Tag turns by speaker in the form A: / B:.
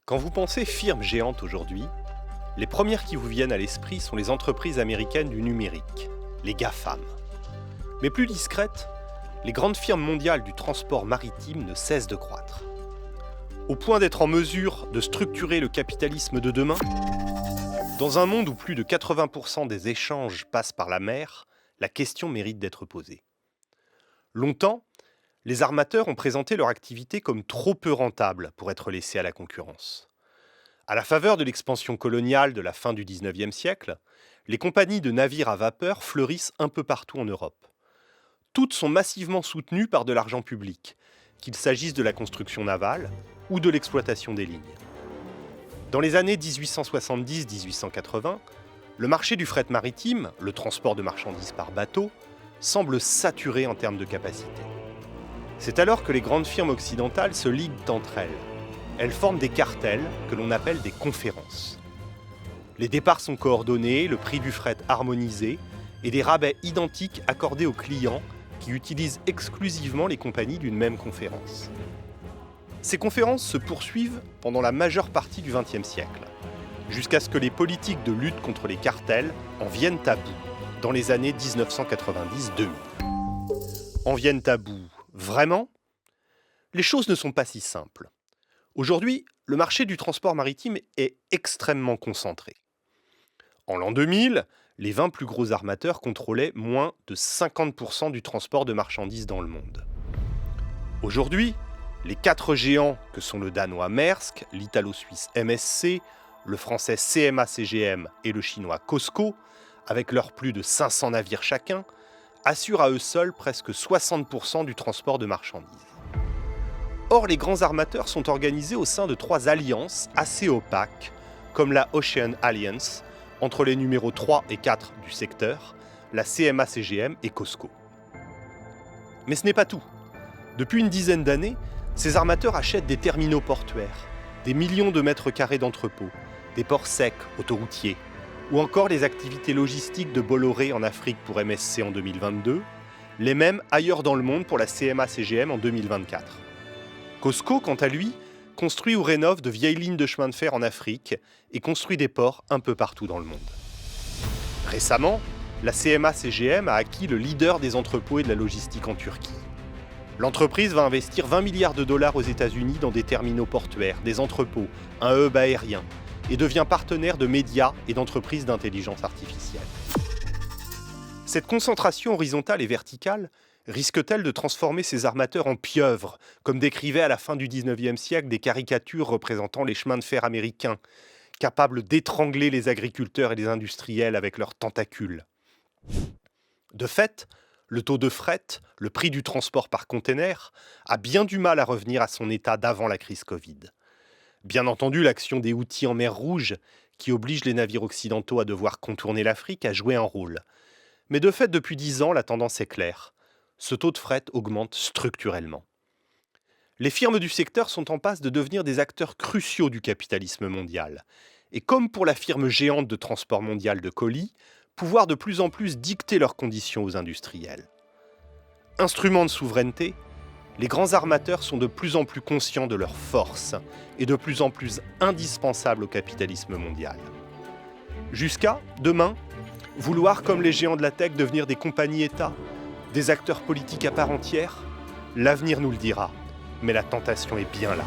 A: Quand vous pensez firme géante aujourd'hui, les premières qui vous viennent à l'esprit sont les entreprises américaines du numérique, les GAFAM. Mais plus discrètes, les grandes firmes mondiales du transport maritime ne cessent de croître. Au point d'être en mesure de structurer le capitalisme de demain, dans un monde où plus de 80% des échanges passent par la mer, la question mérite d'être posée. Longtemps, les armateurs ont présenté leur activité comme trop peu rentable pour être laissés à la concurrence. À la faveur de l'expansion coloniale de la fin du XIXe siècle, les compagnies de navires à vapeur fleurissent un peu partout en Europe. Toutes sont massivement soutenues par de l'argent public, qu'il s'agisse de la construction navale ou de l'exploitation des lignes. Dans les années 1870-1880, le marché du fret maritime, le transport de marchandises par bateau, semble saturé en termes de capacité. C'est alors que les grandes firmes occidentales se liguent entre elles. Elles forment des cartels que l'on appelle des conférences. Les départs sont coordonnés, le prix du fret harmonisé et des rabais identiques accordés aux clients qui utilisent exclusivement les compagnies d'une même conférence. Ces conférences se poursuivent pendant la majeure partie du XXe siècle, jusqu'à ce que les politiques de lutte contre les cartels en viennent à bout, dans les années 1990-2000. En viennent à bout, vraiment ? Les choses ne sont pas si simples. Aujourd'hui, le marché du transport maritime est extrêmement concentré. En l'an 2000, les 20 plus gros armateurs contrôlaient moins de 50% du transport de marchandises dans le monde. Aujourd'hui, les 4 géants que sont le danois Maersk, l'italo-suisse MSC, le français CMA-CGM et le chinois COSCO, avec leurs plus de 500 navires chacun, assurent à eux seuls presque 60% du transport de marchandises. Or, les grands armateurs sont organisés au sein de 3 alliances assez opaques, comme la Ocean Alliance, entre les numéros 3 et 4 du secteur, la CMA-CGM et COSCO. Mais ce n'est pas tout. Depuis une dizaine d'années, ces armateurs achètent des terminaux portuaires, des millions de mètres carrés d'entrepôts, des ports secs, autoroutiers, ou encore les activités logistiques de Bolloré en Afrique pour MSC en 2022, les mêmes ailleurs dans le monde pour la CMA-CGM en 2024. COSCO, quant à lui, construit ou rénove de vieilles lignes de chemin de fer en Afrique et construit des ports un peu partout dans le monde. Récemment, la CMA-CGM a acquis le leader des entrepôts et de la logistique en Turquie. L'entreprise va investir 20 milliards de dollars aux États-Unis dans des terminaux portuaires, des entrepôts, un hub aérien, et devient partenaire de médias et d'entreprises d'intelligence artificielle. Cette concentration horizontale et verticale risque-t-elle de transformer ces armateurs en pieuvres, comme décrivaient à la fin du XIXe siècle des caricatures représentant les chemins de fer américains, capables d'étrangler les agriculteurs et les industriels avec leurs tentacules ? De fait, le taux de fret, le prix du transport par container, a bien du mal à revenir à son état d'avant la crise Covid. Bien entendu, l'action des Houthis en mer Rouge, qui oblige les navires occidentaux à devoir contourner l'Afrique, a joué un rôle. Mais de fait, depuis 10 ans, la tendance est claire. Ce taux de fret augmente structurellement. Les firmes du secteur sont en passe de devenir des acteurs cruciaux du capitalisme mondial. Et comme pour la firme géante de transport mondial de colis, pouvoir de plus en plus dicter leurs conditions aux industriels. Instruments de souveraineté, les grands armateurs sont de plus en plus conscients de leur force et de plus en plus indispensables au capitalisme mondial. Jusqu'à, demain, vouloir, comme les géants de la tech, devenir des compagnies-États, des acteurs politiques à part entière, l'avenir nous le dira, mais la tentation est bien là.